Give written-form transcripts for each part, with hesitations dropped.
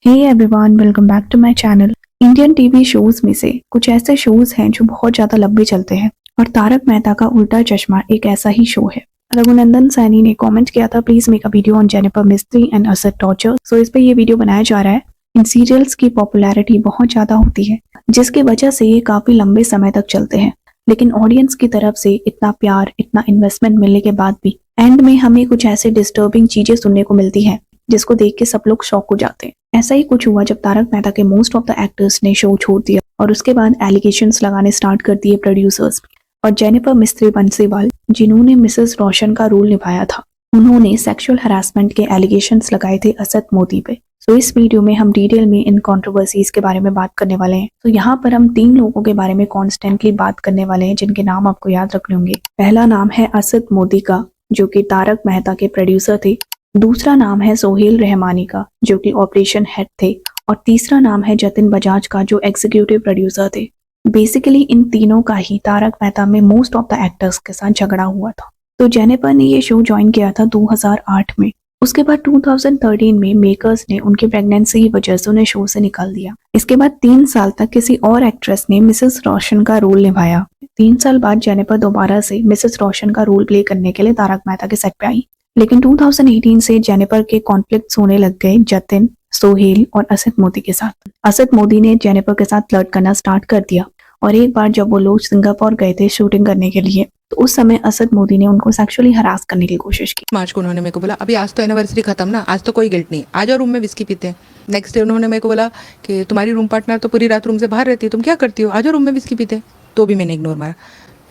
Hey everyone, welcome back to my channel. Indian TV shows में से कुछ ऐसे शोज हैं जो बहुत ज्यादा लंबे चलते हैं और तारक मेहता का उल्टा चश्मा एक ऐसा ही शो है। रघुनंदन सैनी ने कमेंट किया था, please make a video on Jennifer mystery and Asad torture. So इस पे ये वीडियो बनाया जा रहा है। इन सीरियल्स की पॉपुलैरिटी बहुत ज्यादा होती है जिसकी वजह से ये काफी लंबे समय तक चलते हैं, लेकिन ऑडियंस की तरफ से इतना प्यार, इतना इन्वेस्टमेंट मिलने के बाद भी एंड में हमें कुछ ऐसे डिस्टर्बिंग चीजें सुनने को मिलती हैं जिसको देख के सब लोग शॉक हो जाते हैं। ऐसा ही कुछ हुआ जब तारक मेहता के मोस्ट ऑफ द एक्टर्स ने शो छोड़ दिया और उसके बाद एलिगेशंस लगाने स्टार्ट कर दिए प्रोड्यूसर्स और जेनिफर मिस्त्री बंसीवाल, जिन्होंने मिसेस रोशन का रोल निभाया था, उन्होंने सेक्सुअल हरासमेंट के एलिगेशंस लगाए थे असद मोदी पे। तो इस वीडियो में हम डिटेल में इन कंट्रोवर्सीज के बारे में बात करने वाले हैं। तो यहाँ पर हम 3 लोगों के बारे में कॉन्स्टेंटली बात करने वाले हैं जिनके नाम आपको याद रखने होंगे। पहला नाम है असद मोदी का, जो कि तारक मेहता के प्रोड्यूसर थे। दूसरा नाम है सोहेल रहमानी का, जो कि ऑपरेशन हेड थे। और तीसरा नाम है जतिन बजाज का, जो एग्जीक्यूटिव प्रोड्यूसर थे। बेसिकली इन तीनों का ही तारक मेहता में मोस्ट ऑफ द एक्टर्स के साथ झगड़ा हुआ था। तो जेनिफर ने ये शो ज्वाइन किया था 2008 में। उसके बाद 2013 में मेकर्स ने उनकी प्रेगनेंसी की वजह से उन्हें शो से निकाल दिया। इसके बाद 3 साल तक किसी और एक्ट्रेस ने मिसेस रोशन का रोल निभाया। 3 साल बाद जेनिफर दोबारा से मिसेस रोशन का रोल प्ले करने के लिए तारक मेहता के सेट पे आई, लेकिन 2018 से जेनिफर के कॉन्फ्लिक्ट्स होने लग गए जतिन, सोहेल और असद मोदी के साथ। असद मोदी ने जेनिफर के साथ फ्लर्ट करना स्टार्ट कर दिया और एक बार जब वो लोग सिंगापुर गए थे शूटिंग करने के लिए, तो उस समय असद मोदी ने उनको सेक्सुअली हरास करने की कोशिश की। मार्च को उन्होंने मेरे को बोला, अभी आज तो एनिवर्सरी खत्म ना, आज तो कोई गिल्ट नहीं, आ जाओ रूम में विस्की पीते हैं। नेक्स्ट डे उन्होंने मेरे को बोला कि तुम्हारी रूम पार्टनर तो पूरी रात रूम से बाहर रहती है, तुम क्या करती हो, आ जाओ रूम में विस्की पीते हैं। तो भी मैंने इग्नोर मारा।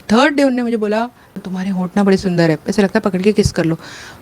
थर्ड डे उन्होंने मुझे बोला, तुम्हारे होंठ ना बड़े सुंदर है, ऐसे लगता है पकड़ के किस कर लो।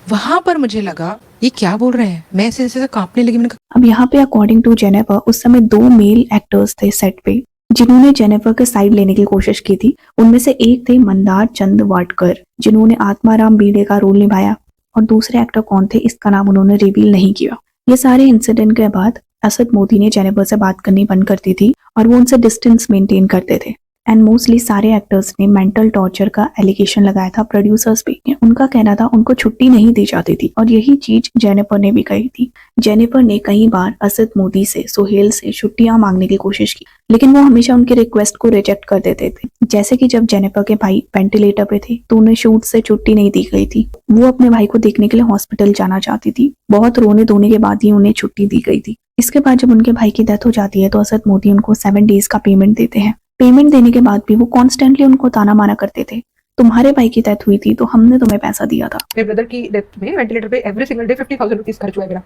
वहां पर मुझे लगा ये क्या बोल रहे हैं, मैं ऐसे ऐसे कांपने लगी। मैंने अब यहाँ पे अकॉर्डिंग टू जेनिफर उस समय 2 मेल एक्टर्स थे सेट पे जिन्होंने जेनिफर के साइड लेने की कोशिश की थी। उनमें से एक थे मंदार चंद वाडकर, जिन्होंने आत्माराम बीडे का रोल निभाया, और दूसरे एक्टर कौन थे इसका नाम उन्होंने रिवील नहीं किया। ये सारे इंसिडेंट के बाद असद मोदी ने जेनिफर से बात करनी बंद कर दी थी और वो उनसे डिस्टेंस मेंटेन करते थे। एंड मोस्टली सारे एक्टर्स ने मेंटल टॉर्चर का एलिगेशन लगाया था प्रोड्यूसर्स पे। उनका कहना था उनको छुट्टी नहीं दी जाती थी और यही चीज जेनिफर ने भी कही थी। जेनिफर ने कई बार असद मोदी से, सोहेल से छुट्टियां मांगने की कोशिश की, लेकिन वो हमेशा उनके रिक्वेस्ट को रिजेक्ट कर देते थे। जैसे कि जब जेनिफर के भाई वेंटिलेटर पे थे तो उन्हें शूट से छुट्टी नहीं दी गई थी। वो अपने भाई को देखने के लिए हॉस्पिटल जाना चाहती थी। बहुत रोने धोने के बाद ही उन्हें छुट्टी दी गई थी। इसके बाद जब उनके भाई की डेथ हो जाती है तो असद मोदी उनको 7 डेज का पेमेंट देते हैं। पेमेंट देने के बाद भी वो कॉन्स्टेंटली उनको ताना माना करते थे, तुम्हारे भाई की डेथ हुई थी तो हमने तुम्हें पैसा दिया था। मेरे ब्रदर की डेथ में वेंटिलेटर पे एवरी सिंगल डे 50,000 रुपीस खर्च हुआ है मेरा।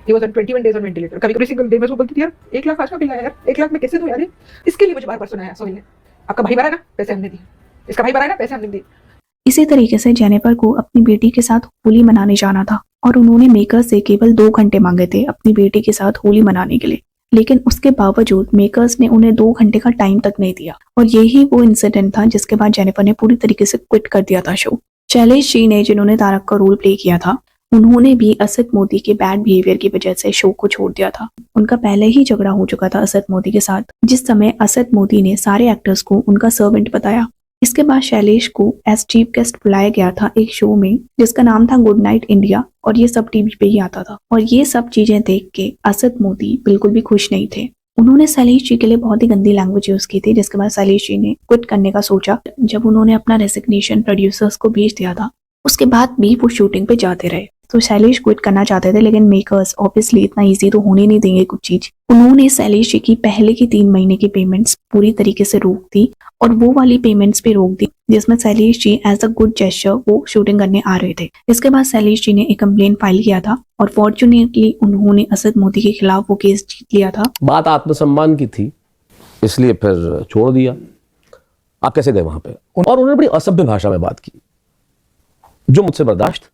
He was on 21 days on ventilator. कभी कभी सिंगल डे में वो बोलती थी, यार 1 लाख आज का बिल आया यार, 1 लाख में कैसे दूं यार। इसके लिए मुझे बार बार सुनाया सोहेल ने, आपका भाई मरा ना, पैसे हमने दिए, इसका भाई मरा ना, पैसे हमने दिए। इसी तरीके से जेनिफर को अपनी बेटी के साथ होली मनाने जाना था और उन्होंने मेकर से केवल 2 घंटे मांगे थे अपनी बेटी के साथ होली मनाने के लिए, लेकिन उसके बावजूद मेकर्स ने उन्हें 2 घंटे का टाइम तक नहीं दिया। और यही वो इंसिडेंट था जिसके बाद जेनिफर ने पूरी तरीके से क्विट कर दिया था शो। शैलेश जी ने, जिन्होंने तारक का रोल प्ले किया था, उन्होंने भी असद मोदी के बैड बिहेवियर की वजह से शो को छोड़ दिया था। उनका पहले ही झगड़ा हो चुका था असद मोदी के साथ, जिस समय असद मोदी ने सारे एक्टर्स को उनका सर्वेंट बताया। इसके बाद शैलेश को एज चीफ गेस्ट बुलाया गया था एक शो में जिसका नाम था गुड नाइट इंडिया, और ये सब टीवी पे ही आता था। और ये सब चीजें देख के असद मोदी बिल्कुल भी खुश नहीं थे। उन्होंने शैलेश जी के लिए बहुत ही गंदी लैंग्वेज यूज की थी, जिसके बाद शैलेश जी ने क्विट करने का सोचा। जब उन्होंने अपना रेसिग्नेशन प्रोड्यूसर्स को भेज दिया था, उसके बाद भी वो शूटिंग पे जाते रहे। तो शैलेश क्विट करना चाहते थे, लेकिन मेकर्स ऑब्वियसली इतना इजी तो होने नहीं देंगे कुछ चीज। उन्होंने शैलेश जी की पहले की 3 महीने की पेमेंट्स पूरी तरीके से रोक दी और वो वाली पेमेंट्स भी रोक दी जिसमें Shailesh ji as a good gesture वो शूटिंग करने आ रहे थे। इसके बाद शैलेश जी ने एक कंप्लेंट फाइल किया था और फॉर्चुनेटली उन्होंने असद मोदी के खिलाफ वो केस जीत लिया था। बात आत्मसम्मान की थी, इसलिए फिर छोड़ दिया। आप कैसे गए वहां पे? और उन्होंने बड़ी असभ्य भाषा में बात की जो मुझसे बर्दाश्त।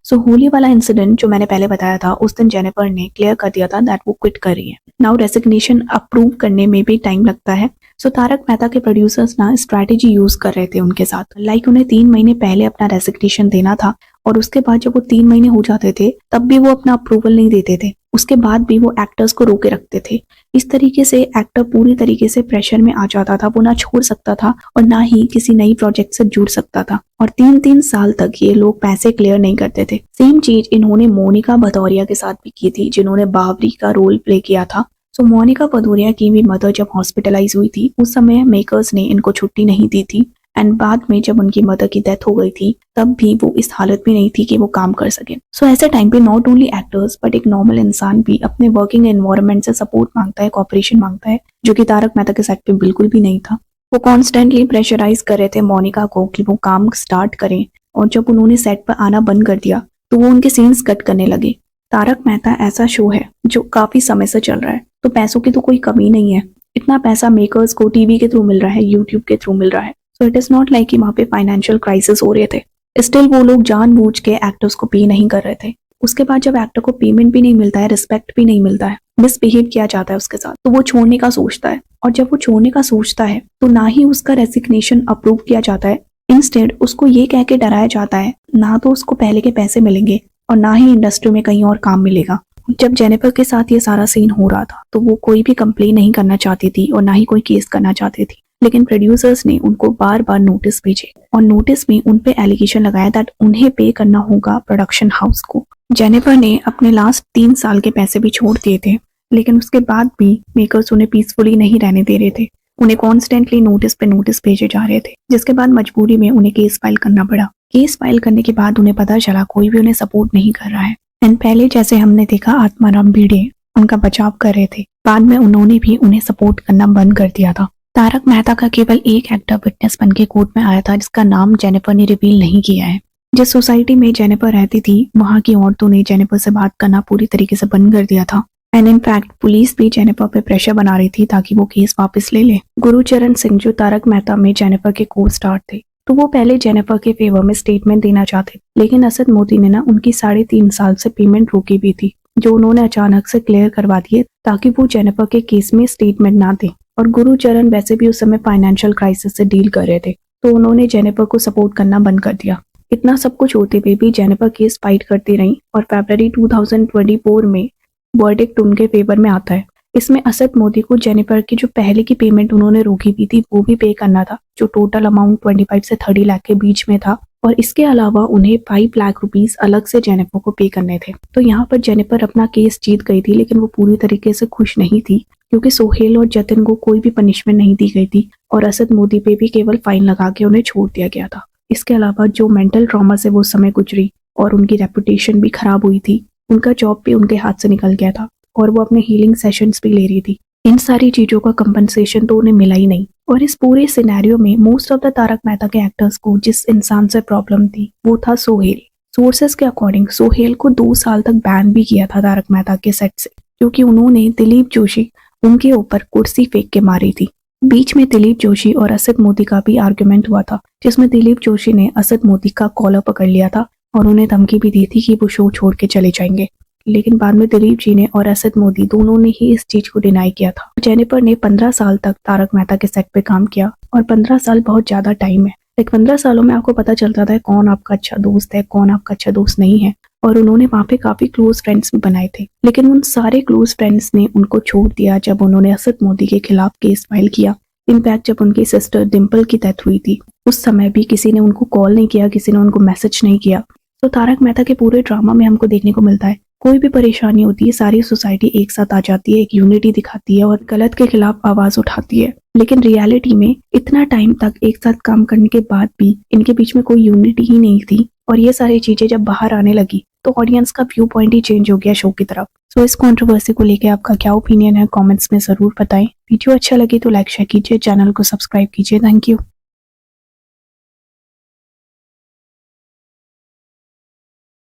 सो होली वाला इंसिडेंट जो मैंने पहले बताया था, उस दिन जेनिफर ने क्लियर कर दिया था दैट वो क्विट कर रही है। नाउ रेसिग्नेशन अप्रूव करने में भी टाइम लगता है। सो तारक मेहता के प्रोड्यूसर्स ना स्ट्रैटेजी यूज कर रहे थे उनके साथ। लाइक उन्हें 3 महीने पहले अपना रेसिग्नेशन देना था और उसके बाद जब वो 3 महीने हो जाते थे तब भी वो अपना अप्रूवल नहीं देते थे। उसके बाद भी वो एक्टर्स को रोके रखते थे। इस तरीके से एक्टर पूरी तरीके से प्रेशर में आ जाता था, वो ना छोड़ सकता था और ना ही किसी नई प्रोजेक्ट से जुड़ सकता था। और 3-3 साल तक ये लोग पैसे क्लियर नहीं करते थे। सेम चीज इन्होंने मोनिका भदौरिया के साथ भी की थी, जिन्होंने बाबरी का रोल प्ले किया था। सो मोनिका भदौरिया की भी मदर जब हॉस्पिटलाइज हुई थी उस समय मेकर्स ने इनको छुट्टी नहीं दी थी एंड बाद में जब उनकी मदर की डेथ हो गई थी तब भी वो इस हालत में नहीं थी कि वो काम कर सके। सो ऐसे टाइम पे नॉट ओनली एक्टर्स बट एक नॉर्मल इंसान भी अपने वर्किंग एनवायरनमेंट से सपोर्ट मांगता है, कॉपरेशन मांगता है, जो कि तारक मेहता के सेट पे बिल्कुल भी नहीं था। वो कॉन्स्टेंटली प्रेशराइज कर रहे थे मोनिका को कि वो काम स्टार्ट करें और जब उन्होंने सेट पर आना बंद कर दिया तो वो उनके सीन्स कट करने लगे। तारक मेहता ऐसा शो है जो काफी समय से चल रहा है, तो पैसों की तो कोई कमी नहीं है। इतना पैसा मेकर्स को टीवी के थ्रू मिल रहा है, यूट्यूब के थ्रू मिल रहा है। So it is not like कि वहाँ पे फाइनेंशियल क्राइसिस हो रहे थे। स्टिल वो लोग जानबूझ के एक्टर्स को पे नहीं कर रहे थे। उसके बाद जब एक्टर को पेमेंट भी नहीं मिलता है, रिस्पेक्ट भी नहीं मिलता है, मिसबिहेव किया जाता है उसके साथ, तो वो छोड़ने का सोचता है। और जब वो छोड़ने का सोचता है तो ना ही उसका रेजिग्नेशन अप्रूव किया जाता है, इंस्टेड उसको ये कह के डराया जाता है ना तो उसको पहले के पैसे मिलेंगे और ना ही इंडस्ट्री में कहीं और काम मिलेगा। जब जेनिफर के साथ ये सारा सीन हो रहा था तो वो कोई भी कंप्लेन नहीं करना चाहती थी और ना ही कोई केस करना चाहती थी, लेकिन प्रोड्यूसर्स ने उनको बार बार नोटिस भेजे और नोटिस में उन पे एलिगेशन लगाया दैट उन्हें पे करना होगा प्रोडक्शन हाउस को। जेनिफर ने अपने लास्ट 3 साल के पैसे भी छोड़ दिए थे, लेकिन उसके बाद भी मेकर्स उन्हें पीसफुली नहीं रहने दे रहे थे। उन्हें कॉन्स्टेंटली नोटिस पे नोटिस भेजे जा रहे थे, जिसके बाद मजबूरी में उन्हें केस फाइल करना पड़ा। केस फाइल करने के बाद उन्हें पता चला कोई भी उन्हें सपोर्ट नहीं कर रहा है। एंड पहले जैसे हमने देखा आत्माराम भिड़े उनका बचाव कर रहे थे, बाद में उन्होंने भी उन्हें सपोर्ट करना बंद कर दिया था। तारक मेहता का केवल एक एक्टर विटनेस बन के कोर्ट में आया था जिसका नाम जेनिफर ने रिवील नहीं किया है। जिस सोसाइटी में जेनिफर रहती थी वहां की औरतों ने जेनिफर से बात करना पूरी तरीके से बंद कर दिया था एंड इनफैक्ट पुलिस भी जेनिफर पे प्रेशर बना रही थी ताकि वो केस वापस ले ले। गुरुचरण सिंह जो तारक मेहता में जेनिफर के को स्टार थे, तो वो पहले जेनिफर के फेवर में स्टेटमेंट देना चाहते, लेकिन असद मोदी ने ना उनकी 3.5 साल से पेमेंट रोकी भी थी, जो उन्होंने अचानक से क्लियर करवा दिए ताकि वो जेनिफर के केस में स्टेटमेंट ना दे। और गुरुचरण वैसे भी उस समय फाइनेंशियल क्राइसिस से डील कर रहे थे, तो उन्होंने जेनिफर को सपोर्ट करना बंद कर दिया। इतना सब कुछ होते हुए भी जेनिफर केस फाइट करती रही और फरवरी 2024 में वर्डिक्ट उनके फेवर में आता है। इसमें असद मोदी को जेनिफर की जो पहले की पेमेंट उन्होंने रोकी भी थी वो भी पे करना था, जो टोटल अमाउंट 25 से 30 लाख के बीच में था, और इसके अलावा उन्हें 5 लाख रुपीस अलग से जेनिफर को पे करने थे। तो यहाँ पर जेनिफर अपना केस जीत गई थी, लेकिन वो पूरी तरीके से खुश नहीं थी क्योंकि सोहेल और जतिन को कोई भी पनिशमेंट नहीं दी गई थी और असद मोदी पे भी केवल फाइन लगा के उन्हें छोड़ दिया गया था। इसके अलावा जो मेंटल ट्रॉमा से वो समय गुजरी और उनकी रेपुटेशन भी खराब हुई थी, उनका जॉब भी उनके हाथ से निकल गया था और वो अपने हीलिंग सेशंस भी ले रही थी। इन सारी चीजों का कंपनसेशन तो उन्हें मिला ही नहीं। और इस पूरे सिनेरियो में most of the Tarak Mehta के एक्टर्स को जिस इंसान से प्रॉब्लम थी वो था सोहेल। सोर्सेस के अकॉर्डिंग सोहेल को 2 साल तक बैन भी किया था तारक मेहता के सेट से, क्योंकि उन्होंने दिलीप जोशी उनके ऊपर कुर्सी फेंक के मारी थी। बीच में दिलीप जोशी और असद मोदी का भी आर्गुमेंट हुआ था, जिसमें दिलीप जोशी ने असद मोदी का कॉलर पकड़ लिया था और उन्हें धमकी भी दी थी कि वो शो छोड़ के चले जाएंगे। लेकिन बाद में दिलीप जी ने और असद मोदी दोनों ने ही इस चीज को डिनाई किया था। जेनिफर ने 15 साल तक तारक मेहता के सेट पे काम किया और 15 साल बहुत ज्यादा टाइम है। 15 सालों में आपको पता चलता था कौन आपका अच्छा दोस्त है, कौन आपका अच्छा दोस्त नहीं है, और उन्होंने वहाँ पे काफी क्लोज फ्रेंड्स भी बनाए थे। लेकिन उन सारे क्लोज फ्रेंड्स ने उनको छोड़ दिया जब उन्होंने असद मोदी के खिलाफ केस फाइल किया। इनफैक्ट जब उनकी सिस्टर डिम्पल की डेथ हुई थी उस समय भी किसी ने उनको कॉल नहीं किया, किसी ने उनको मैसेज नहीं किया। तो तारक मेहता के पूरे ड्रामा में हमको देखने को मिलता है कोई भी परेशानी होती है सारी सोसाइटी एक साथ आ जाती है, एक यूनिटी दिखाती है और गलत के खिलाफ आवाज उठाती है। लेकिन रियलिटी में इतना टाइम तक एक साथ काम करने के बाद भी इनके बीच में कोई यूनिटी ही नहीं थी, और ये सारी चीजें जब बाहर आने लगी तो ऑडियंस का व्यू पॉइंट ही चेंज हो गया शो की तरफ। सो इस कंट्रोवर्सी को लेकर आपका क्या ओपिनियन है कमेंट्स में जरूर बताएं। वीडियो अच्छा लगे तो लाइक शेयर कीजिए, चैनल को सब्सक्राइब कीजिए। Thank you.